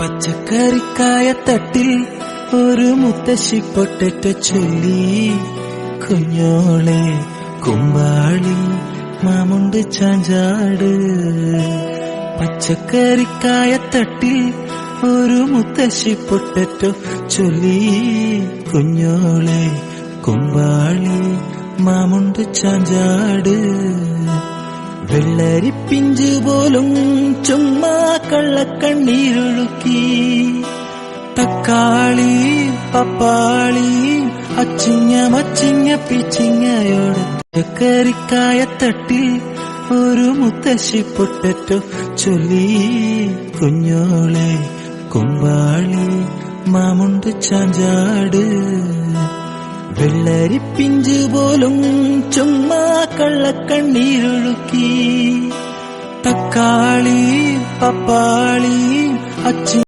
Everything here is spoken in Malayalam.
പച്ചക്കറിക്കായത്തട്ടിൽ ഒരു മുത്തശ്ശി പൊട്ടറ്റ ചൊല്ലി, കുഞ്ഞോളെ കുമ്പാളി മാമുണ്ട് ചാഞ്ചാട്. പച്ചക്കറിക്കായത്തട്ടിൽ ഒരു മുത്തശ്ശി പൊട്ടറ്റോ ചൊല്ലി, കുഞ്ഞോളെ കുമ്പാളി മാമുണ്ട് ചാഞ്ചാട്. വെള്ളരിപ്പിഞ്ചു പോലും ചുമ്മാ കള്ളക്കണ്ണീരൊഴുക്കി, തക്കാളി പപ്പാളി അച്ചിങ്ങ മച്ചിങ്ങ പിച്ചിങ്ങയോടെ. പച്ചക്കറിക്കായത്തട്ടിൽ ഒരു മുത്തശ്ശി പൊട്ടറ്റോ ചൊല്ലി, കുഞ്ഞോളെ കുമ്പാളി മാമുണ്ട് ചാഞ്ചാട്. വെള്ളരിപ്പിഞ്ചു പോലും ചുമ്മാ കള്ളക്കണ്ണീരൊഴുക്കി, തക്കാളി പപ്പാളി അച്ചി